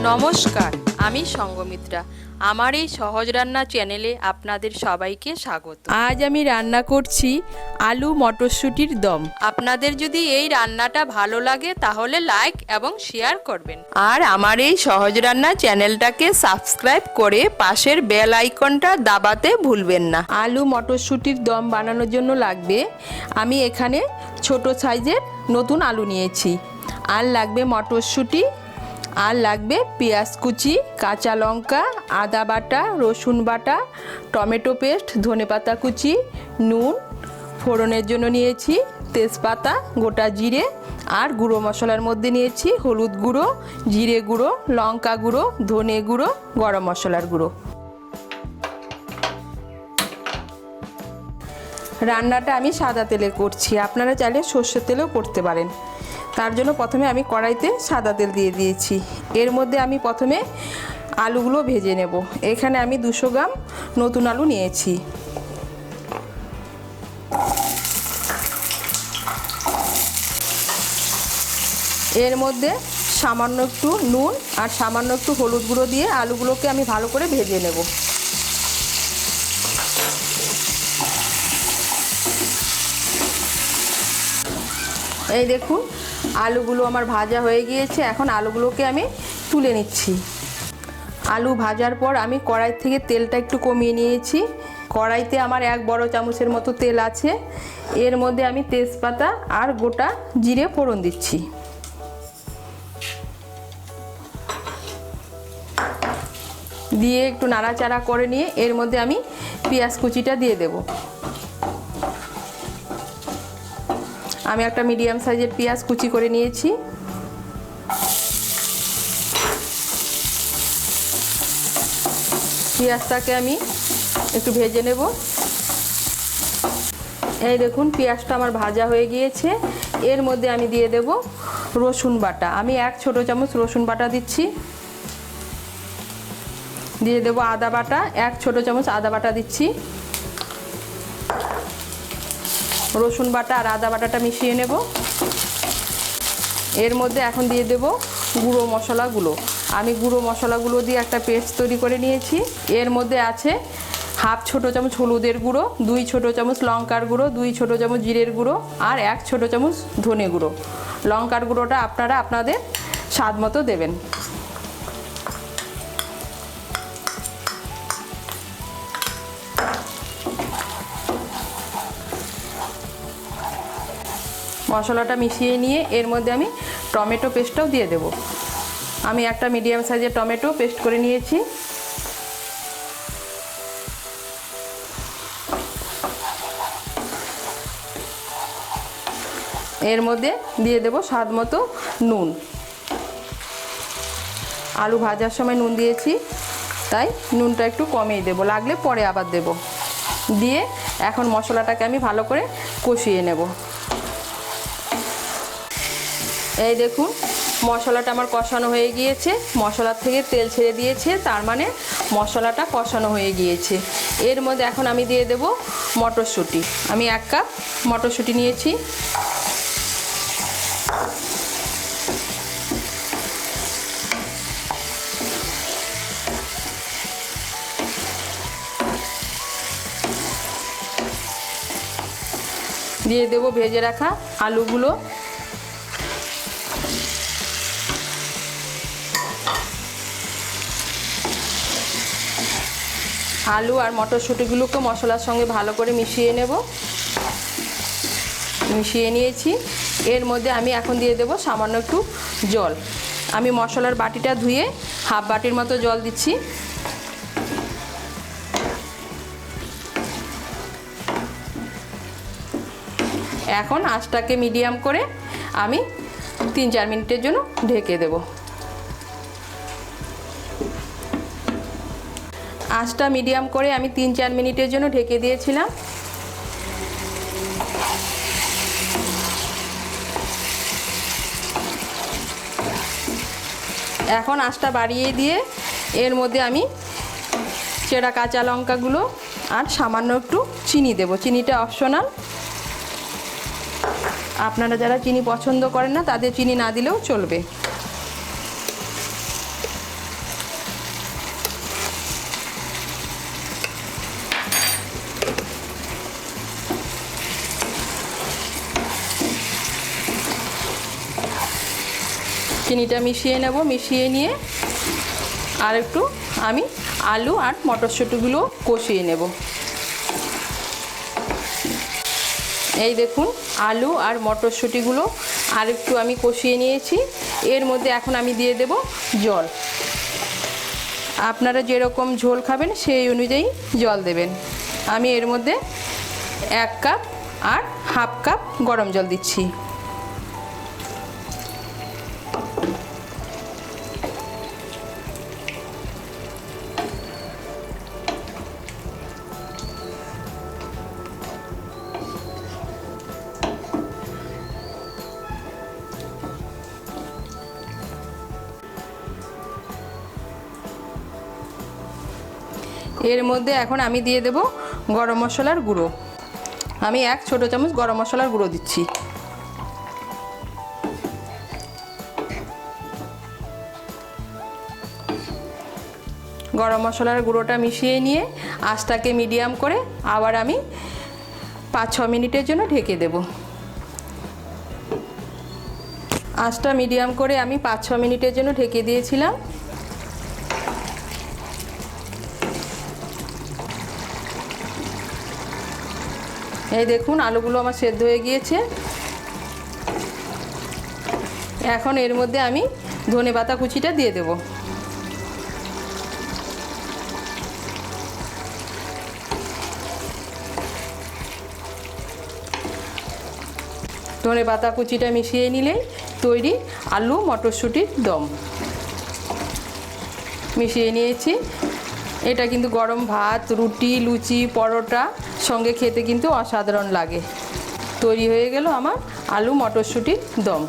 নমস্কার, আমি সঙ্গমিত্রা। আমার এই সহজ রান্না চ্যানেলে আপনাদের সবাইকে স্বাগত। আজ আমি রান্না করছি আলু মটরশুঁটির দম। আপনাদের যদি এই রান্নাটা ভালো লাগে তাহলে লাইক এবং শেয়ার করবেন, আর আমার এই সহজ রান্না চ্যানেলটাকে সাবস্ক্রাইব করে পাশের বেল আইকনটা দাবাতে ভুলবেন না। আলু মটরশুঁটির দম বানানোর জন্য লাগবে, আমি এখানে ছোট সাইজের নতুন আলু নিয়েছি, আর লাগবে মটরশুঁটি, আর লাগবে পেঁয়াজ কুচি, কাঁচা লঙ্কা, আদা বাটা, রসুন বাটা, টমেটো পেস্ট, ধনেপাতা কুচি, নুন, ফোড়নের জন্য নিয়েছি তেজপাতা, গোটা জিরে, আর গুঁড়ো মশলার মধ্যে নিয়েছি হলুদ গুঁড়ো, জিরে গুঁড়ো, লঙ্কা গুঁড়ো, ধনে গুঁড়ো, গরম মশলার গুঁড়ো। রান্নাটা আমি সাদা তেলে করছি, আপনারা চাইলে সর্ষের তেলেও করতে পারেন। তার জন্য প্রথমে আমি কড়াইতে সাদা তেল দিয়ে দিয়েছি। এর মধ্যে আমি প্রথমে আলুগুলো ভেজে নেব। এখানে আমি 200 গ্রাম নতুন আলু নিয়েছি। এর মধ্যে সামান্য একটু নুন আর সামান্য একটু হলুদ গুঁড়ো দিয়ে আলুগুলোকে আমি ভালো করে ভেজে নেব। এই দেখুন, আলুগুলো আমার ভাজা হয়ে গিয়েছে। এখন আলুগুলোকে আমি তুলে নিচ্ছি। আলু ভাজার পর আমি কড়াই থেকে তেলটা একটু কমিয়ে নিয়েছি। কড়াইতে আমার 1 বড় চামচের মতো তেল আছে। এর মধ্যে আমি তেজপাতা আর গোটা জিরে ফোড়ন দিচ্ছি। দিয়ে একটু নাড়াচাড়া করে নিয়ে এর মধ্যে আমি পেঁয়াজ কুচিটা দিয়ে দেব। আমি একটা মিডিয়াম সাইজের পেঁয়াজ কুচি করে নিয়েছি। পেঁয়াজটাকে আমি একটু ভেজে নেব। এই দেখুন, পেঁয়াজটা আমার ভাজা হয়ে গিয়েছে। এর মধ্যে আমি দিয়ে দেব রসুন বাটা। আমি 1 ছোট চামচ রসুন বাটা দিচ্ছি। দিয়ে দেব আদা বাটা, 1 ছোট চামচ আদা বাটা দিচ্ছি। রসুন বাটা আর আদা বাটাটা মিশিয়ে নেব। এর মধ্যে এখন দিয়ে দেব গুঁড়ো মশলাগুলো। আমি গুঁড়ো মশলাগুলো দিয়ে একটা পেস্ট তৈরি করে নিয়েছি। এর মধ্যে আছে 1/2 ছোট চামচ হলুদের গুঁড়ো, 2 ছোট চামচ লঙ্কার গুঁড়ো, 2 ছোট চামচ জিরের গুঁড়ো, আর 1 ছোট চামচ ধনে গুঁড়ো। লঙ্কার গুঁড়োটা আপনারা আপনাদের স্বাদ মতো দেবেন। মশলাটা মিশিয়ে নিয়ে এর মধ্যে আমি টমেটো পেস্টটাও দিয়ে দেব। আমি একটা মিডিয়াম সাইজের টমেটো পেস্ট করে নিয়েছি। এর মধ্যে দিয়ে দেব স্বাদ মতো নুন। আলু ভাজার সময় নুন দিয়েছি, তাই নুনটা একটু কমিয়ে দেব, লাগলে পরে আবার দেব। দিয়ে এখন মশলাটাকে আমি ভালো করে কষিয়ে নেব। এই দেখুন, মশলাটা আমার কষানো হয়ে গিয়েছে। মশলার থেকে তেল ছেড়ে দিয়েছে, তার মানে মশলাটা কষানো হয়ে গিয়েছে। এর মধ্যে এখন আমি দিয়ে দেব মটরশুঁটি। আমি 1 কাপ মটরশুঁটি নিয়েছি। দিয়ে দেব ভেজে রাখা আলুগুলো। আলু আর মটরশুঁটিগুলোকে মশলার সঙ্গে ভালো করে মিশিয়ে নেব। মিশিয়ে নিয়েছি। এর মধ্যে আমি এখন দিয়ে দেব সামান্য একটু জল। আমি মশলার বাটিটা ধুয়ে 1/2 বাটির মতো জল দিচ্ছি। এখন আঁচটাকে মিডিয়াম করে আমি 3-4 মিনিটের জন্য ঢেকে দেব। আঁচটা মিডিয়াম করে আমি 3-4 মিনিটের জন্য ঢেকে দিয়েছিলাম। এখন আঁচটা বাড়িয়ে দিয়ে এর মধ্যে আমি চেরা কাঁচা লঙ্কাগুলো আর সামান্য একটু চিনি দেব। চিনিটা অপশনাল, আপনারা যারা চিনি পছন্দ করেন না তাদের চিনি না দিলেও চলবে। চিনিটা মিশিয়ে নেব। মিশিয়ে নিয়ে আর একটু আমি আলু আর মটরশুঁটিগুলো কষিয়ে নেব। এই দেখুন আলু আর মটরশুঁটিগুলো আর একটু আমি কষিয়ে নিয়েছি। এর মধ্যে এখন আমি দিয়ে দেব জল। আপনারা যেরকম ঝোল খাবেন সেই অনুযায়ী জল দেবেন। আমি এর মধ্যে 1 কাপ আর হাফ কাপ গরম জল দিচ্ছি। এর মধ্যে এখন আমি দিয়ে দেব গরম মশলার গুঁড়ো। আমি 1 ছোট চামচ গরম মশলার গুঁড়ো দিচ্ছি। গরম মশলার গুঁড়োটা মিশিয়ে নিয়ে আঁচটাকে মিডিয়াম করে আবার আমি 5-6 মিনিটের জন্য ঢেকে দেব। আঁচটা মিডিয়াম করে আমি 5-6 মিনিটের জন্য ঢেকে দিয়েছিলাম। এই দেখুন আলুগুলো আমার সেদ্ধ হয়ে গিয়েছে। এখন এর মধ্যে আমি ধনেপাতা কুচিটা দিয়ে দেব। ধনেপাতা কুচিটা মিশিয়ে নিলেই তৈরি আলু মটরশুঁটির দম। মিশিয়ে নিয়েছি। এটা কিন্তু গরম ভাত, রুটি, লুচি, পরোটা সঙ্গে খেতে কিন্তু অসাধারণ লাগে। তৈরি হয়ে গেল আমার আলু মটরশুঁটির দম।